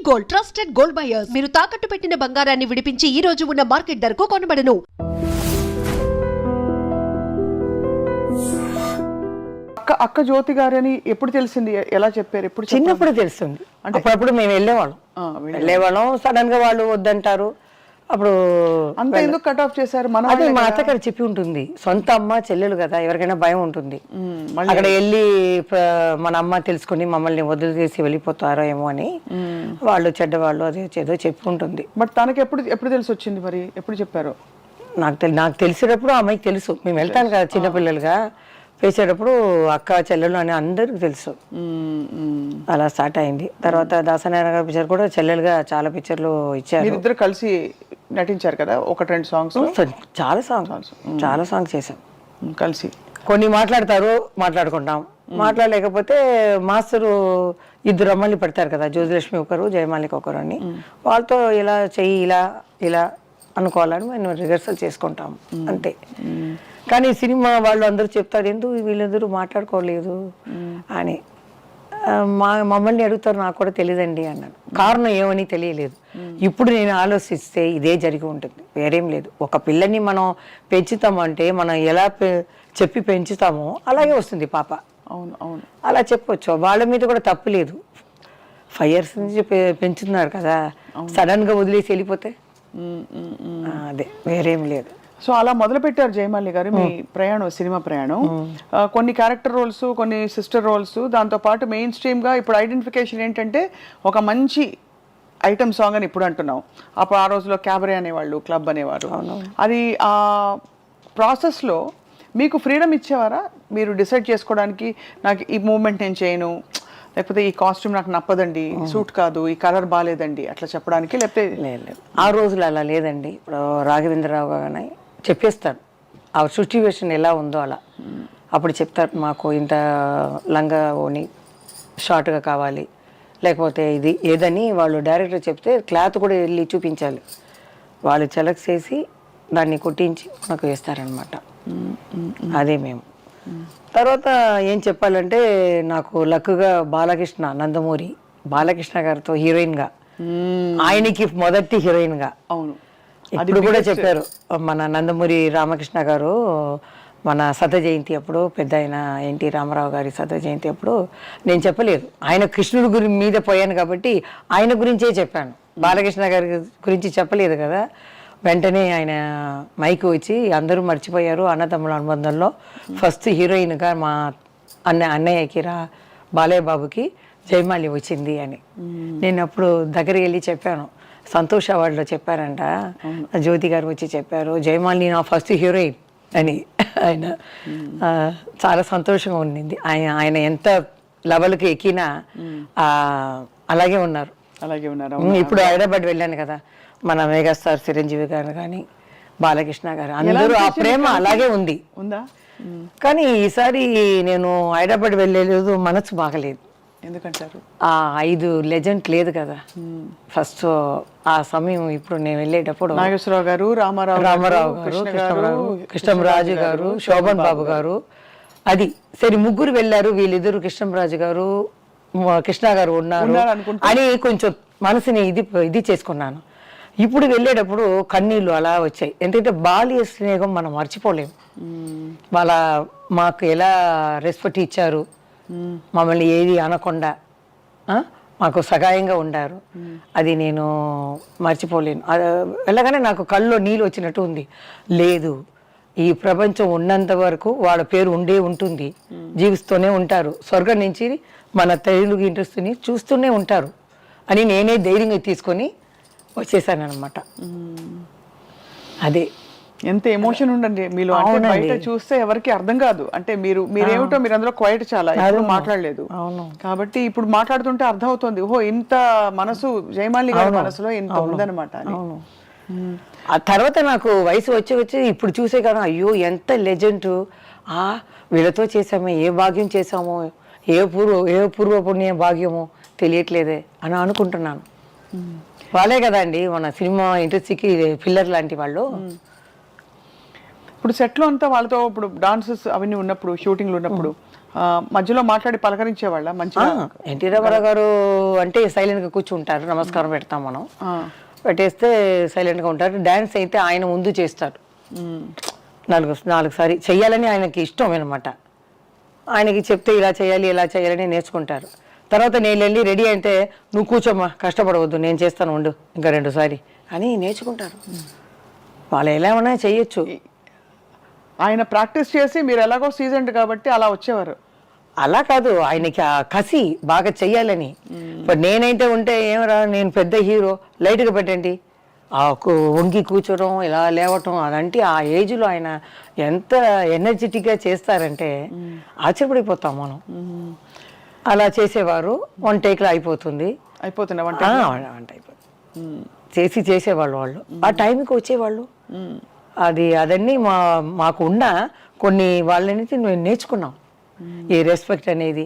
Gold trusted gold buyers మీరు తాకట్టు పెట్టిన బంగారాన్ని విడిపించి ఈ రోజు ఉన్న మార్కెట్ ధరకు కొనబడను. అక్క జ్యోతి గారని ఎప్పుడు తెలిసింది? ఎలా చెప్పారు? ఎప్పుడు? చిన్నప్పుడు తెలుస్తుంది. అంటే అప్పుడప్పుడు మేము వెళ్ళేవాళ్ళం. సడన్ గా వాళ్ళు వద్దంటారు. అప్పుడు అంత ఎందుకు కట్ ఆఫ్ చేశారు? అదే మా అత్తగారు చెప్పి ఉంటుంది. సొంత అమ్మ చెల్లెలు కదా, ఎవరికైనా భయం ఉంటుంది. అక్కడ వెళ్ళి మన అమ్మ తెలుసుకుని మమ్మల్ని వదిలిచేసి వెళ్ళిపోతారో ఏమో అని వాళ్ళు చెడ్డవాళ్ళు అది ఏదో చెప్పి ఉంటుంది. బట్ తనకి ఎప్పుడు తెలిసి వచ్చింది? మరి ఎప్పుడు చెప్పారు? నాకు తెలిసేటప్పుడు అమ్మాయికి తెలుసు. మేము వెళ్తాను కదా చిన్నపిల్లలుగా వేసేటప్పుడు అక్క చెల్లెలు అని అందరికి తెలుసు. అలా స్టార్ట్ అయింది. తర్వాత దాసనారాయణ గారి పిక్చర్ కూడా చెల్లెలుగా చాలా పిక్చర్లు ఇచ్చారు. ఇద్దరు కలిసి నటించారు కదా, ఒకటి రెండు సాంగ్స్. చాలా సాంగ్స్ చేసాం కలిసి. కొన్ని మాట్లాడుకుంటాం. మాట్లాడలేకపోతే మాస్టరు ఇద్దరు అమ్మాయిలు పెడతారు కదా, జ్యోతిలక్ష్మి ఒకరు, జయమాలిక ఒకరు అని. వాళ్ళతో ఇలా చెయ్యి, ఇలా అనుకోవాలని మేము రిహర్సల్ చేసుకుంటాం అంతే. కానీ సినిమా వాళ్ళు అందరూ చెప్తారు, ఎందుకు వీళ్ళందరూ మాట్లాడుకోలేదు అని. మమ్మల్ని అడుగుతారు, నాకు కూడా తెలియదండి అన్నాను. కారణం ఏమని తెలియలేదు. ఇప్పుడు నేను ఆలోచిస్తే ఇదే జరిగి ఉంటుంది, వేరేం లేదు. ఒక పిల్లని మనం పెంచుతామంటే మనం ఎలా చెప్పి పెంచుతామో అలాగే వస్తుంది పాప. అవును అలా చెప్పొచ్చు. వాళ్ళ మీద కూడా తప్పు లేదు. 5 years నుంచి పెంచుతున్నారు కదా, సడన్ గా వదిలేసి వెళ్ళిపోతే అదే వేరేం లేదు. సో అలా మొదలు పెట్టారు జయమాలి గారు మీ ప్రయాణం, సినిమా ప్రయాణం. కొన్ని క్యారెక్టర్ రోల్స్, కొన్ని సిస్టర్ రోల్స్, దాంతోపాటు మెయిన్ స్ట్రీమ్గా ఇప్పుడు ఐడెంటిఫికేషన్ ఏంటంటే ఒక మంచి ఐటమ్ సాంగ్ అని ఇప్పుడు అంటున్నాం. అప్పుడు ఆ రోజులో క్యాబరే అనేవాళ్ళు, క్లబ్ అనేవారు. అది ఆ ప్రాసెస్లో మీకు ఫ్రీడమ్ ఇచ్చేవారా? మీరు డిసైడ్ చేసుకోవడానికి, నాకు ఈ మూమెంట్ నేను చేయను, లేకపోతే ఈ కాస్ట్యూమ్ నాకు నప్పదండి, సూట్ కాదు, ఈ కలర్ బాగాలేదండి అట్లా చెప్పడానికి? లేకపోతే లేదు, ఆ రోజులు అలా లేదండి. ఇప్పుడు రాఘవేంద్రరావు గారు చెప్పేస్తారు ఆ సిచ్యువేషన్ ఎలా ఉందో అలా. అప్పుడు చెప్తారు, మాకు ఇంత లంగా ఓని షార్ట్గా కావాలి, లేకపోతే ఇది ఏదని వాళ్ళు డైరెక్టర్ చెప్తే క్లాత్ కూడా వెళ్ళి చూపించాలి. వాళ్ళు సెలెక్ట్ చేసి దాన్ని కుట్టించి మనకు వేస్తారనమాట. అదే మేము. తర్వాత ఏం చెప్పాలంటే, నాకు లక్కుగా బాలకృష్ణ, నందమూరి బాలకృష్ణ గారితో హీరోయిన్గా, ఆయనకి మొదటి హీరోయిన్గా. అవును, ఇప్పుడు కూడా చెప్పారు మన నందమూరి రామకృష్ణ గారు, మన శత జయంతి అప్పుడు, పెద్ద ఆయన ఎన్టీ రామారావు గారి శత జయంతి అప్పుడు నేను చెప్పలేదు, ఆయన కృష్ణుడి మీద పోయాను కాబట్టి ఆయన గురించే చెప్పాను, బాలకృష్ణ గారి గురించి చెప్పలేదు కదా. వెంటనే ఆయన మైకు వచ్చి, అందరూ మర్చిపోయారు అన్నతమ్ముల అనుబంధంలో ఫస్ట్ హీరోయిన్గా మా అన్నయ్యకి బాలయ్య బాబుకి జయమాలి వచ్చింది అని. నేను అప్పుడు దగ్గరికి వెళ్ళి చెప్పాను, సంతోష్ అవార్డులో చెప్పారంట, జ్యోతి గారు వచ్చి చెప్పారు, జయమాలిని నా ఫస్ట్ హీరోయిన్ అని. ఆయన చాలా సంతోషంగా ఉండింది. ఆయన ఎంత లెవెల్కి ఎక్కినా అలాగే ఉన్నారు. ఇప్పుడు హైదరాబాద్ వెళ్ళాను కదా, మన మెగాస్టార్ చిరంజీవి గారు కానీ బాలకృష్ణ గారు అందరూ ఆ ప్రేమ అలాగే ఉందా. కానీ ఈసారి నేను హైదరాబాద్ వెళ్ళలేదు, మనసు బాగలేదు. ఎందుకంటారు? ఆ 5 లెజెండ్ లేదు కదా ఫస్ట్ ఆ సమయం. ఇప్పుడు నేను వెళ్ళేటప్పుడు నాగేశ్వరరావు గారు, రామారావు గారు, కృష్ణరాజు గారు, శోభన్ బాబు గారు, అది సరే ముగ్గురు వెళ్ళారు. వీళ్ళిద్దరు కృష్ణరాజు గారు, కృష్ణ గారు ఉన్నారు అని కొంచెం మనసుని ఇది చేసుకున్నాను. ఇప్పుడు వెళ్ళేటప్పుడు కన్నీళ్ళు అలా వచ్చాయి. ఎందుకంటే బాల్య స్నేహం మనం మర్చిపోలేము. మాకు ఎలా రెస్పెక్ట్ ఇచ్చారు, మమ్మల్ని ఏది అనకుండా మాకు సహాయంగా ఉండారు, అది నేను మర్చిపోలేను. వెళ్ళగానే నాకు కళ్ళలో నీళ్ళు వచ్చినట్టు ఉంది. లేదు, ఈ ప్రపంచం ఉన్నంత వరకు వాళ్ళ పేరు ఉంటుంది, జీవిస్తూనే ఉంటారు, స్వర్గం నుంచి మన తెలుగు ఇండస్ట్రీని చూస్తూనే ఉంటారు అని నేనే ధైర్యంగా తీసుకొని వచ్చేసాను అనమాట. అదే ఎంత ఎమోషన్ ఉండండి మీలో. బయట చూస్తే ఎవరికి అర్థం కాదు. అంటే మీరేమిటో మీరు అందులో క్వైట్ చాలా ఎప్పుడు మాట్లాడలేదు కాబట్టి ఇప్పుడు మాట్లాడుతుంటే అర్థం అవుతుంది, ఓహో ఇంత మనసు జయమాలి గారి మనసులో ఇంత ఉందన్నమాట అని. ఆ తర్వాత నాకు వయసు వచ్చి ఇప్పుడు చూసే కదా, అయ్యో ఎంత లెజెండ్, వీళ్ళతో చేసామే, ఏ భాగ్యం చేసామో, ఏ పూర్వ పుణ్య భాగ్యమో తెలియట్లేదే అని అనుకుంటున్నాను. వాళ్ళే కదండి మన సినిమా ఇండస్ట్రీకి పిల్లర్ లాంటి వాళ్ళు. ఇప్పుడు సెట్లో అంతా వాళ్ళతో ఇప్పుడు డాన్సెస్ అవన్నీ ఉన్నప్పుడు, షూటింగ్లు ఉన్నప్పుడు మధ్యలో మాట్లాడి పలకరించేవాళ్ళ మంచిగా? ఎన్టీ రామారావు గారు అంటే సైలెంట్గా కూర్చుంటారు, నమస్కారం పెడతాం మనం, పెట్టేస్తే సైలెంట్గా ఉంటారు. డ్యాన్స్ అయితే ఆయన ముందు చేస్తారు, నాలుగు సారి చెయ్యాలని ఆయనకి ఇష్టం అనమాట. ఆయనకి చెప్తే ఇలా చేయాలి ఇలా చేయాలని నేర్చుకుంటారు. తర్వాత నేను వెళ్ళి రెడీ అంటే నువ్వు కూర్చోమ్మా, కష్టపడవద్దు, నేను చేస్తాను ఉండు ఇంకా 2 సారి అని నేర్చుకుంటారు. వాళ్ళు ఎలా ఉన్నా చెయ్యొచ్చు. ఆయన ప్రాక్టీస్ చేసి మీరు ఎలాగో సీజన్డ్ కాబట్టి అలా వచ్చేవారు. అలా కాదు, ఆయనకి ఆ కసి బాగా చెయ్యాలని. ఇప్పుడు నేనైతే ఉంటే ఏమరా, నేను పెద్ద హీరో, లైట్గా పెట్టండి, వంగి కూర్చోడం ఇలా లేవటం, అదంటే ఆ ఏజ్లో ఆయన ఎంత ఎనర్జెటిక్గా చేస్తారంటే ఆశ్చర్యపడిపోతాం మనం. అలా చేసేవారు. 1 టేక్లో అయిపోతుంది. వంట అయిపోతుంది. చేసేవాళ్ళు వాళ్ళు. ఆ టైంకి వచ్చేవాళ్ళు. అదన్నీ మాకు ఉన్న కొన్ని వాళ్ళని మేము నేర్చుకున్నాం. ఈ రెస్పెక్ట్ అనేది.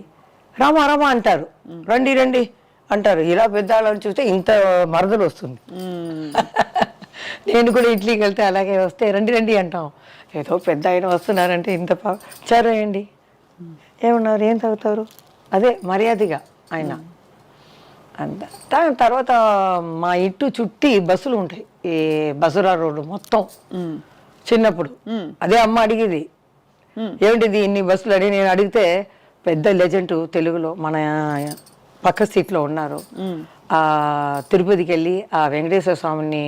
రామా రామా అంటారు, రండి రండి అంటారు. ఇలా పెద్ద వాళ్ళని చూస్తే ఇంత మరదలు వస్తుంది. నేను కూడా ఇడ్లీకి వెళ్తే అలాగే వస్తే రండి రండి అంటాం. ఏదో పెద్ద ఆయన వస్తున్నారంటే ఇంత చారేయండి, ఏమన్నారు, ఏం తాగుతారు, అదే మర్యాదగా ఆయన అంత. తర్వాత మా ఇంటి చుట్టి బస్సులు ఉంటాయి, ఈ బసురా రోడ్డు మొత్తం. చిన్నప్పుడు అదే అమ్మ అడిగేది, ఏమిటిది ఇన్ని బస్సులు అని. నేను అడిగితే పెద్ద లెజెండ్ తెలుగులో మన పక్క సీట్లో ఉన్నారు. తిరుపతికి వెళ్ళి ఆ వెంకటేశ్వర స్వామిని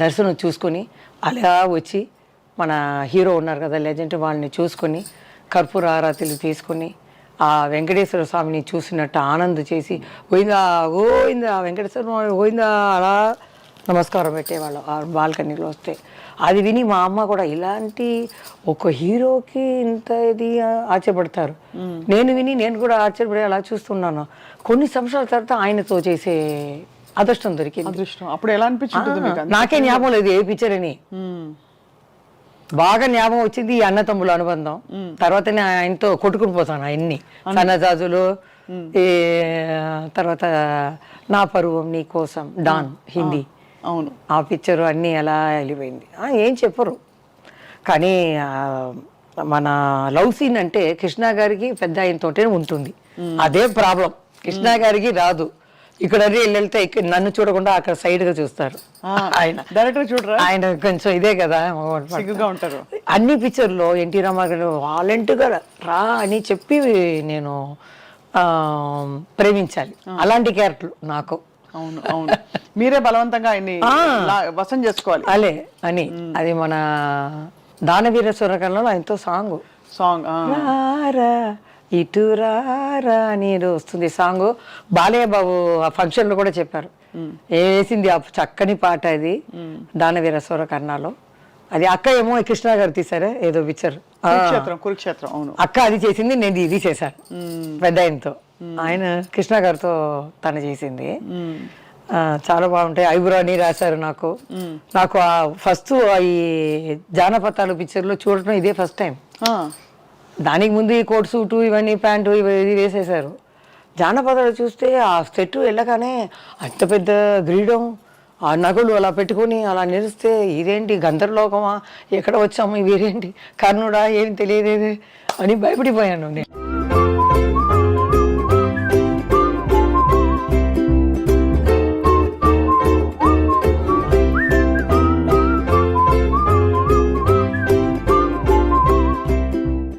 దర్శనం చూసుకొని అలా వచ్చి మన హీరో ఉన్నారు కదా లెజెండ్, వాళ్ళని చూసుకొని కర్పూర ఆరాతులు తీసుకొని ఆ వెంకటేశ్వర స్వామిని చూసినట్టు ఆనందం చేసి పోయిందా గోయిందా వెంకటేశ్వర స్వామి పోయిందా అలా నమస్కారం పెట్టేవాళ్ళు ఆ బాల్కనీలో వస్తే. అది విని మా అమ్మ కూడా ఇలాంటి ఒక హీరోకి ఇంత ఇది ఆశ్చర్యపడతారు. నేను కూడా ఆశ్చర్యపడి అలా చూస్తున్నాను. కొన్ని సంవత్సరాల తర్వాత ఆయనతో చేసే అదృష్టం దొరికింది. అప్పుడు ఎలా అనిపించింది? నాకే జ్ఞాపకం లేదు ఏ పిక్చర్ అని. బాగా జ్ఞాపకం వచ్చింది ఈ అన్నతమ్ముల అనుబంధం. తర్వాతనే ఆయనతో కొట్టుకుని పోతాను ఆయన్ని. సన్నజాజులు, ఈ తర్వాత నా పరువం నీ కోసం, డాన్ హిందీ, అవును ఆ పిక్చరు అన్నీ ఎలా వెళ్ళిపోయింది. ఏం చెప్పరు. కానీ మన లవ్ సీన్ అంటే కృష్ణ గారికి పెద్ద ఆయనతోటే ఉంటుంది. అదే ప్రాబ్లం, కృష్ణ గారికి రాదు. ఇక్కడ వెళ్తే ఇక్కడ నన్ను చూడకుండా అక్కడ సైడ్ గా చూస్తారు. ఆయన డైరెక్టర్ చూడరా, ఆయన కొంచెం ఇదే కదా సిగ్గుగా ఉంటారు. అన్ని పిక్చర్లో ఎన్టీ రామారావు వాలంటీర్గా రా అని చెప్పి నేను ప్రేమించాలి. అలాంటి క్యారెక్టర్లు నాకు. అవును అవును, మీరే బలవంతంగా ఆయన్ని వశం చేసుకోవాలి అలే అని. అది మన దానవీర సూరకర్ణలో ఆయనతో సాంగ్ ఇటు రారా అని వస్తుంది సాంగ్. బాలయ్య బాబు ఆ ఫంక్షన్ లో కూడా చెప్పారు, వేసింది ఆ చక్కని పాట అది దానవీర సూరకర్ణలో. అది అక్క ఏమో కృష్ణ గారు తీసారే ఏదో పిక్చర్ కురుక్షేత్రం. అవును, అక్క అది చేసింది, నేను ఇది చేశాను పెద్ద ఆయనతో. ఆయన కృష్ణ గారితో తను చేసింది. చాలా బాగుంటాయి. ఐబ్రాని రాశారు నాకు. ఫస్ట్ ఈ జానపదాలు పిక్చర్లో చూడటం ఇదే ఫస్ట్ టైం. దానికి ముందు ఈ కోట్ సూటు ఇవన్నీ ప్యాంటు ఇది వేసేసారు. జానపదాలు చూస్తే ఆ సెట్ వెళ్ళగానే అంత పెద్ద గ్రీడం, ఆ నగలు అలా పెట్టుకొని అలా నిలిస్తే ఇదేంటి గంధర్లోకమా, ఎక్కడ వచ్చాము, ఇవేంటి కర్ణుడా, ఏం తెలియలేదు అని భయపడిపోయాను నేను.